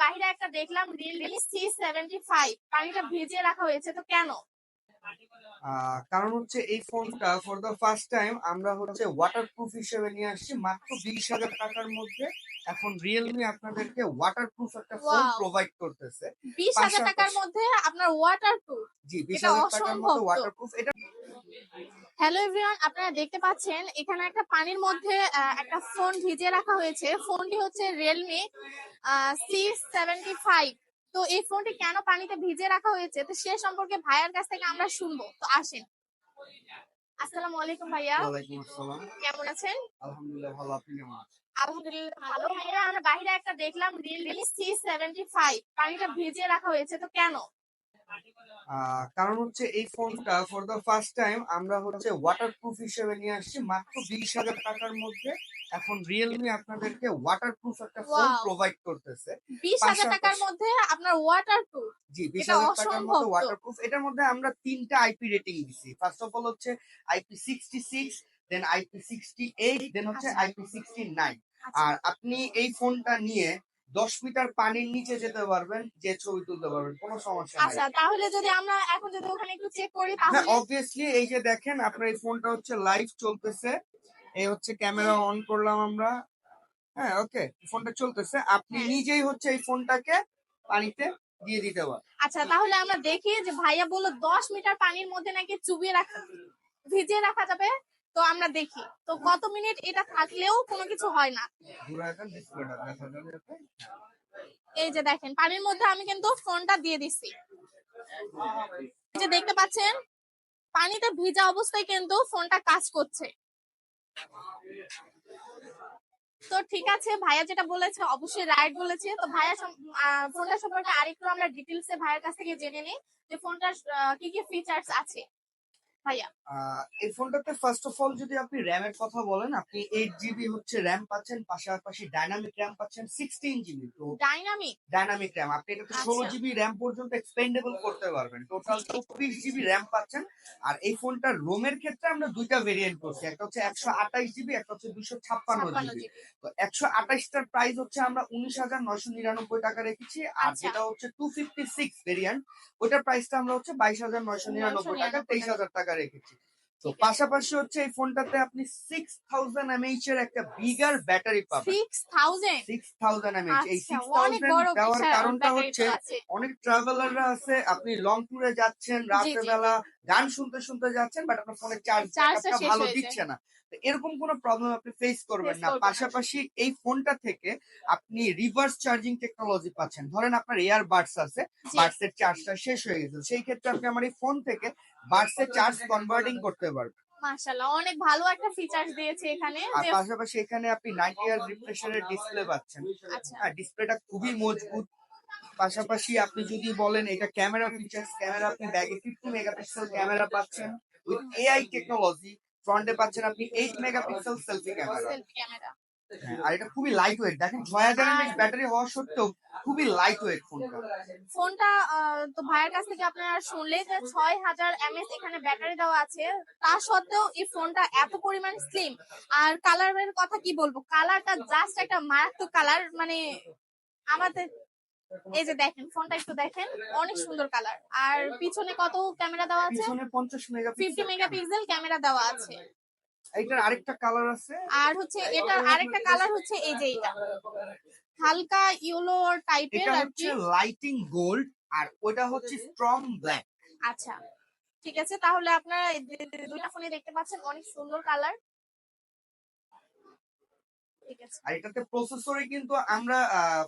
বাইরে একটা দেখলাম রিয়েলমি C75 পানিটা ভিজিয়ে রাখা হয়েছে, তো কেন? কারণ হচ্ছে এই ফোনটা ফর দ্য ফার্স্ট টাইম আমরা হচ্ছে ওয়াটারপ্রুফ হিসেবে নিয়ে আসছি মাত্র 20,000 টাকার মধ্যে। এখন রিয়েলমি আপনাদেরকে ওয়াটারপ্রুফ একটা ফোন ওয়াও, প্রোভাইড করতেছে 20,000 টাকার পাশাপাশি। মধ্যে আপনার ওয়াটার প্রুফ, জি, এটা 20,000 টাকার অসম্ভব মধ্যে তো। ওয়াটারপ্রুফ এটা। হ্যালো এভরিওয়ান, আপনারা দেখতে পাচ্ছেন এখানে একটা পানির মধ্যে একটা ফোন ভিজিয়ে রাখা হয়েছে। ফোনটি হচ্ছে রিয়েলমি C75। তো এই ফোনটি কেন পানিতে ভিজিয়ে রাখা হয়েছে, তো সে সম্পর্কে ভাইয়ার কাছ থেকে আমরা শুনবো। তো আসেন। আসসালামু আলাইকুম ভাইয়া, ওয়ালাইকুম আসসালাম। কেমন আছেন? আলহামদুলিল্লাহ ভালো, আপনি কেমন আছেন? আলহামদুলিল্লাহ ভালো। ভাইয়া, আমরা বাইরে একটা দেখলাম রিয়েলমি C75 পানিটা ভিজিয়ে রাখা হয়েছে, তো কেন? কারণ হচ্ছে এই ফোনটা ফর দ্য ফার্স্ট টাইম আমরা হচ্ছে ওয়াটারপ্রুফ হিসেবে নিয়ে আসছি মাত্র 20,000 টাকার মধ্যে। এখন রিয়েলমি আপনাদেরকে ওয়াটারপ্রুফ একটা ফোন ওয়াও, প্রোভাইড করতেছে 20,000 টাকার পাশাপাশি। মধ্যে আপনার ওয়াটার প্রুফ, জি, এটা 20,000 টাকার অসম্ভব মধ্যে তো। ওয়াটারপ্রুফ। এটার মধ্যে আমরা 3টা আইপি রেটিং দিছি। ফার্স্ট অফ অল হচ্ছে IP66, দেন IP68, দেন হচ্ছে আচ্ছা IP69। আচ্ছা আর আপনি এই ফোনটা নিয়ে 10 মিটার পানির নিচে যেতে পারবেন, যে ছবি তুলতে পারবেন, কোনো সমস্যা নাই। আচ্ছা, তাহলে যদি আমরা এখন যদি ওখানে একটু চেক করি হ্যাঁ, তাহলে। অবভিয়াসলি এই যে দেখেন আপনার এই ফোনটা হচ্ছে লাইভ চলতেছে। এই হচ্ছে ক্যামেরা অন করলাম আমরা। হ্যাঁ, ওকে, ফোনটা চলতেছে। আপনি হ্যাঁ, নিজেই হচ্ছে এই ফোনটাকে পানিতে দিয়ে দিতে পারেন। আচ্ছা তাহলে আমরা দেখি যে ভাইয়া বললো 10 মিটার পানির মধ্যে নাকি চুবিয়ে রাখা, ভিজিয়ে রাখা যাবে। তো আমরা দেখি তো কত মিনিট এটা থাকলেও কোনো কিছু হয় না। ঘুরায় দেন, ডিসপ্লেটা দেখা যাবে। এই যে দেখেন পানির মধ্যে আমি কিন্তু ফোনটা দিয়ে দিচ্ছি। এই যে দেখতে পাচ্ছেন পানিতে ভিজা অবস্থায় কিন্তু ফোনটা কাজ করছে। তো ঠিক আছে, ভাইয়া যেটা বলেছে অবশ্যই রাইট বলেছে। তো ভাইয়া ফোনটা সম্পর্কে আরেকটু আমরা ডিটেলসে ভাইয়ার কাছ থেকে জেনে নিই যে ফোনটার কি কি ফিচার্স আছে ভাইয়া। এই ফোনটাতে ফার্স্ট অফ অল যদি আপনি র্যামের কথা বলেন, আপনি 8 জিবি হচ্ছে র্যাম পাচ্ছেন, পাশাপাশি ডাইনামিক র্যাম পাচ্ছেন 16 জিবি। তো ডাইনামিক, ডাইনামিক র্যাম আপনি এটাতে ষোলো আচ্ছা জিবি র্যাম পর্যন্ত এক্সপেন্ডেবল করতে পারবেন, জি, টোটাল 24 জিবি র্যাম পাচ্ছেন। আর এই ফোনটার রোমের ক্ষেত্রে আমরা দুইটা ভেরিয়েন্ট করছি, একটা হচ্ছে আচ্ছা 128 জিবি, একটা হচ্ছে 256 জিবি। 56 জিবি, তো 128টার প্রাইস হচ্ছে আমরা 19,999 টাকা রেখেছি। আর আচ্ছা যেটা হচ্ছে 256 ভেরিয়েন্ট, ওটার প্রাইসটা আমরা হচ্ছে 22,999 টাকা, 999 টাকা, 23,000 টাকা রেখেছি। তো ঠিক আছে। পাশাপাশি হচ্ছে এই ফোনটাতে আপনি 6000 mAh এর একটা বিগার ব্যাটারি পাবেন। 6000, 6000 mAh। এই আচ্ছা অনেক 6000 বড় দেওয়ার বিশাল কারণটা ব্যাটারি তো হচ্ছে আছে। অনেক ট্রাভেলাররা আছে, আপনি লং ট্যুরে যাচ্ছেন, জি রাতের জি জি, বেলা গান শুনতে শুনতে যাচ্ছেন, বাট আপনার ফোনের চার্জ চার্জটা ব্যাকআপটা শেষ ভালো হয়ে যায়, দিচ্ছে না। তো এরকম কোনো প্রবলেম আপনি ফেস করবেন ফেস না। করবে না। পাশাপাশি এই ফোনটা থেকে আপনি রিভার্স চার্জিং টেকনোলজি পাচ্ছেন। ধরেন আপনার এয়ার বাডস আছে, জি, বাডসের চার্জটা শেষ হয়ে গেছে, সেই ক্ষেত্রে আপনি আমার এই ফোন থেকে বাডসের চার্জ কনভার্টিং করতে পারবেন। মাশাআল্লাহ অনেক ভালো একটা ফিচার্স দিয়েছে এখানে আর যে। পাশাপাশি এখানে আপনি 90 Hz রিফ্রেশের ডিসপ্লে পাচ্ছেন। আচ্ছা হ্যাঁ, ডিসপ্লেটা খুবই মজবুত। পাশাপাশি আপনি যদি বলেন এটা ক্যামেরা ফিচার্স, ক্যামেরা আপনি ব্যাগে 50 মেগাপিক্সেল ক্যামেরা পাচ্ছেন উইথ এআই টেকনোলজি। ফ্রন্টে পাচ্ছেন আপনি 8 megapixel selfie camera. Selfie camera. হ্যাঁ, আর এটা খুবই লাইট ওয়েট। দেখেন 6000 আর এমএএইচ ব্যাটারি হওয়া সত্ত্বেও খুবই লাইট ওয়েট ফোনটা। ফোনটা তো ভাইয়ের কাছ থেকে আপনারা শুনলে যে 6000 mAh এখানে ব্যাটারি দেওয়া আছে, তা সত্ত্বেও এই ফোনটা এত পরিমাণ স্লিম। আর কালারের কথা কি বলবো, কালারটা জাস্ট একটা মারাত্মক কালার, মানে আমাদের এই যে দেখেন ফোনটা একটু দেখেন, অনেক সুন্দর কালার। আর পিছনে কত ক্যামেরা দেওয়া আছে? পিছনে 50 50 মেগাপিক্সেল ক্যামেরা। মেগাপিক্সেল ক্যামেরা দেওয়া আছে। এইটার আরেকটা কালার আছে। আর হচ্ছে এটার আরেকটা কালার হচ্ছে এই যে এটা হালকা ইয়েলো টাইপের এটা আর হচ্ছে কি। লাইটিং গোল্ড, আর ওটা হচ্ছে স্ট্রং ব্ল্যাক। আচ্ছা ঠিক আছে, তাহলে আপনারা এই দুইটা ফোনে দেখতে পাচ্ছেন অনেক সুন্দর কালার। ঠিক আছে, আর এটাতে প্রসেসরে কিন্তু আমরা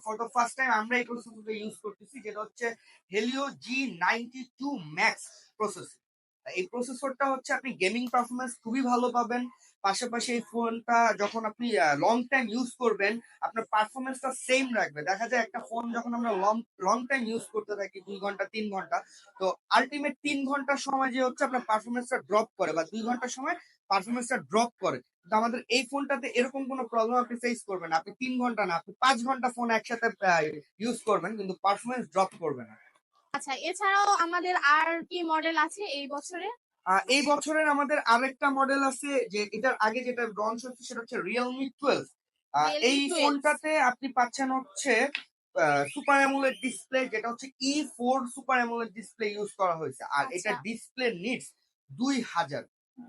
ফর দ্য ফার্স্ট টাইম আমরা এই প্রসেসরটা ইউজ করতেছি, যেটা হচ্ছে হেলিও G92 Max প্রসেসর। এই প্রসেসরটা হচ্ছে আপনি গেমিং পারফরমেন্স খুবই ভালো পাবেন। পাশাপাশি এই ফোনটা যখন আপনি লং টাইম ইউজ করবেন, আপনার পারফরমেন্সটা সেম রাখবে। দেখা যায় একটা ফোন যখন আমরা লং লং টাইম ইউজ করতে থাকি, 2 ঘন্টা 3 ঘন্টা, তো আলটিমেট 3 ঘন্টার সময় যে হচ্ছে আপনার পারফরমেন্সটা ড্রপ করে, বা 2 ঘন্টার সময় পারফরমেন্সটা ড্রপ করে। তো আমাদের এই ফোনটাতে এরকম কোনো প্রবলেম আপনি ফেস করবেন না। আপনি 3 ঘন্টা না, আপনি 5 ঘন্টা ফোন একসাথে ইউজ করবেন, কিন্তু পারফরমেন্স ড্রপ করবে না। আচ্ছা এছাড়াও আমাদের আর কি মডেল আছে এই বছরে? এই বছরের আমাদের আরেকটা মডেল আছে, যে এটার আগে যেটা লঞ্চ হচ্ছে সেটা হচ্ছে রিয়েলমি 12। রিয়েলমি এই 12, ফোনটাতে আপনি পাচ্ছেন হচ্ছে সুপার অ্যামোলেড ডিসপ্লে, যেটা হচ্ছে E4 super AMOLED display use করা হয়েছে। আর এটা আচ্ছা, ডিসপ্লে নিডস 2000।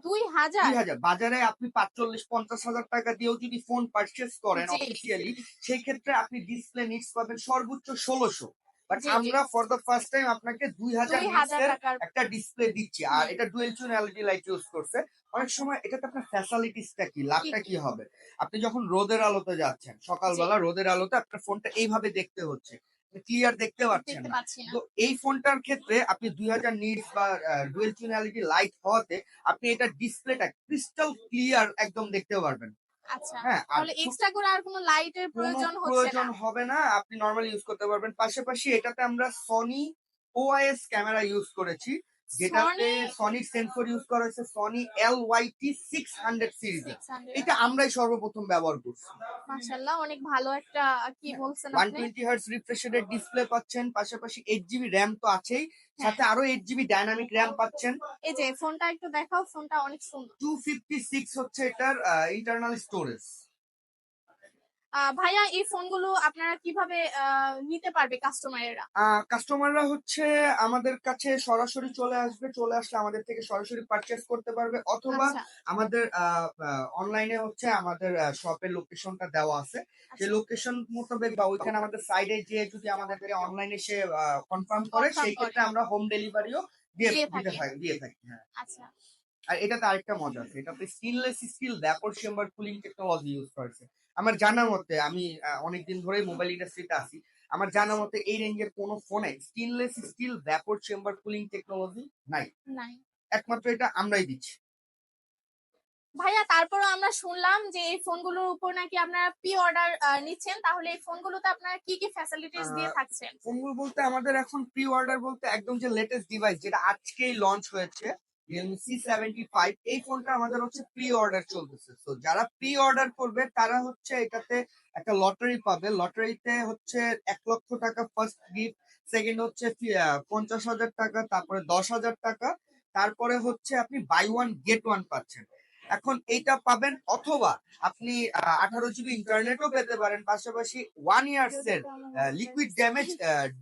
2000। 2000 বাজারে আপনি 45-50 হাজার টাকা দিয়েও যদি ফোন পারচেস করেন জি অফিসিয়ালি, সেই ক্ষেত্রে আপনি ডিসপ্লে নিডস পাবেন সর্বোচ্চ 1600। বাট জি জি, আমরা ফর দ্য ফার্স্ট টাইম আপনাকে 2000 নিডস 2000 এর টাকার। একটা ডিসপ্লে দিচ্ছি। আর হুম, এটা dual tone LED light use করছে। অনেক আচ্ছা, সময় এটাতে আপনার ফ্যাসিলিটিসটা কি, কি লাভটা কি? কি হবে? আপনি যখন রোদের আলোতে যাচ্ছেন, জি, সকালবেলা রোদের আলোতে আপনার ফোনটা এইভাবে দেখতে হচ্ছে, ক্লিয়ার দেখতে পাচ্ছেন দেখতে না। পাচ্ছি না। তো এই ফোনটার ক্ষেত্রে আপনি 2000 নিটস বা ডুয়েল টোন এলইডি লাইট হওয়াতে আপনি এটা ডিসপ্লেটা ক্রিস্টাল ক্লিয়ার একদম দেখতে পারবেন। আচ্ছা, হ্যাঁ, আর তাহলে এক্সট্রা করে আর কোনো লাইটের কোনো প্রয়োজন হচ্ছে না। প্রয়োজন হবে না। আপনি নরমালি ইউজ করতে পারবেন। পাশাপাশি এটাতে আমরা সনি ওআইএস ক্যামেরা ইউজ করেছি। যেটাতে সনি সনির সেন্সর ইউজ করা হয়েছে সনি LYT 600 সিরিজের। 600। এটা আমরাই সর্বপ্রথম ব্যবহার করছি। মাশাআল্লাহ, অনেক ভালো একটা কি হ্যাঁ, বলছেন আপনি। 120 হার্টজ রিফ্রেশ রেটের ডিসপ্লে পাচ্ছেন। পাশাপাশি 8 জিবি র‍্যাম তো আছেই। হ্যাঁ, সাথে আরো 8 জিবি ডায়নামিক র‍্যাম পাচ্ছেন। এই যে ফোনটা একটু দেখাও, ফোনটা অনেক সুন্দর। 256 হচ্ছে এটার ইন্টারনাল স্টোরেজ। ভাইয়া এই ফোনগুলো আপনারা কিভাবে নিতে পারবে কাস্টমারেরা? কাস্টমাররা হচ্ছে আমাদের কাছে সরাসরি চলে আসবে। চলে আসলে আমাদের থেকে সরাসরি পারচেজ করতে পারবে, অথবা আচ্ছা, আমাদের অনলাইনে হচ্ছে আমাদের শপের লোকেশনটা দেওয়া আছে। সেই আচ্ছা, লোকেশন মোতাবেক বা ওইখানে আমাদের সাইডে যেয়ে যদি আমাদের অনলাইনে সে কনফার্ম করে, কনফার্ম সেই করে ক্ষেত্রে আমরা হোম ডেলিভারিও দিয়ে থাকে। দিয়ে থাকি। হ্যাঁ। আচ্ছা, আর এটাতে আরেকটা মজা আছে। এটাতে stainless steel vapour chamber cooling technology use করেছে। আমার জানা মতে, আমি অনেকদিন ধরেই মোবাইল ইন্ডাস্ট্রিতে আছি। আমার জানা আচ্ছা, মতে এই রেঞ্জের কোন ফোনে stainless steel vapour chamber cooling technology নাই। নাই। একমাত্র এটা আমরাই দিচ্ছি। ভাইয়া তারপরও আমরা শুনলাম যে এই ফোনগুলোর উপর নাকি আপনারা প্রি অর্ডার নিচ্ছেন, তাহলে এই ফোনগুলোতে আপনারা কি কি ফ্যাসিলিটিস দিয়ে আহ থাকছেন? ফোনগুলো বলতে আমাদের এখন প্রি অর্ডার বলতে একদম যে লেটেস্ট ডিভাইস যেটা আজকেই লঞ্চ হয়েছে, রিয়েলমি C75, এই ফোনটা আমাদের হচ্ছে প্রি অর্ডার চলতেছে। তো যারা প্রি অর্ডার করবে তারা হচ্ছে এটাতে একটা লটারি পাবে। লটারিতে হচ্ছে 1 লক্ষ টাকা ফার্স্ট গিফট, সেকেন্ড হচ্ছে 50,000 টাকা, তারপরে 10,000 টাকা, তারপরে হচ্ছে আপনি বাই ওয়ান গেট ওয়ান পাচ্ছেন। এখন এইটা পাবেন, অথবা আপনি 18 জিবি ইন্টারনেটও পেতে পারেন। পাশাপাশি 1 ইয়ার্স এর লিকুইড ড্যামেজ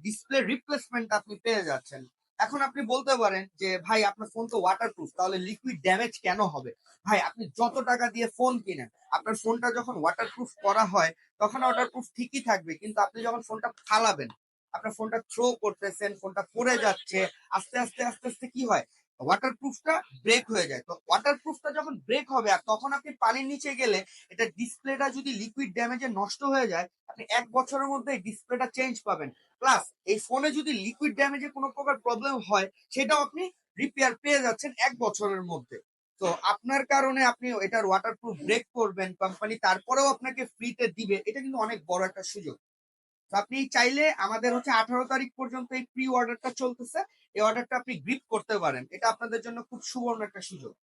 ডিসপ্লে রিপ্লেসমেন্ট আপনি পেয়ে যাচ্ছেন। এখন আপনি বলতে পারেন যে ভাই আপনার ফোন তো ওয়াটারপ্রুফ, তাহলে লিকুইড ড্যামেজ কেন হবে? ভাই আপনি যত টাকা দিয়ে ফোন কিনেন, আপনার ফোনটা যখন ওয়াটারপ্রুফ করা হয় তখন ওয়াটারপ্রুফ ঠিকই থাকবে, কিন্তু আপনি যখন ফোনটা ফালাবেন, আপনার ফোনটা থ্রো করতেছেন, ফোনটা পড়ে যাচ্ছে, আস্তে আস্তে আস্তে আস্তে কি হয়, ওয়াটারপ্রুফটা ব্রেক হয়ে যায়। তো ওয়াটারপ্রুফটা যখন ব্রেক হবে আর তখন আপনি পানির নিচে গেলে, এটা ডিসপ্লেটা যদি লিকুইড ড্যামেজে নষ্ট হয়ে যায়, আপনি 1 বছরের মধ্যে ডিসপ্লেটা চেঞ্জ পাবেন। প্লাস এই ফোনে যদি লিকুইড ড্যামেজে কোনো প্রকার প্রবলেম হয়, সেটাও আপনি রিপেয়ার পেয়ে যাচ্ছেন 1 বছরের মধ্যে। তো আপনার কারণে আপনি এটার ওয়াটারপ্রুফ ব্রেক করবেন, কোম্পানি তারপরেও আপনাকে ফ্রিতে দিবে, এটা কিন্তু অনেক বড় একটা সুযোগ। তো আপনি চাইলে আমাদের হচ্ছে 18 তারিখ পর্যন্ত এই প্রি অর্ডারটা চলতেছে। এই অর্ডারটা আপনি গ্রিপ করতে পারেন। এটা আপনাদের জন্য খুব সুবর্ণ একটা সুযোগ।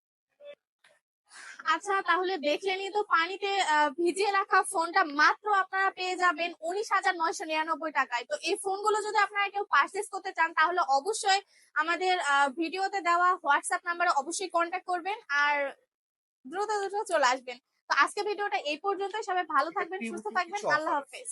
আচ্ছা, তাহলে দেখলেনই তো, পানিতে ভিজিয়ে রাখা ফোনটা মাত্র আপনারা পেয়ে যাবেন 19,999 টাকায়। তো এই ফোনগুলো যদি আপনারা কেউ পারচেস করতে চান তাহলে অবশ্যই আমাদের ভিডিওতে দেওয়া হোয়াটসঅ্যাপ নাম্বারে অবশ্যই কন্ট্যাক্ট করবেন আর দ্রুত দ্রুত চলে আসবেন। তো আজকে ভিডিওটা এই পর্যন্তই। সবাই ভালো এটা থাকবেন, সুস্থ প্রিভিউ থাকবেন। কিছু আল্লাহ অফার আছে। হাফেজ।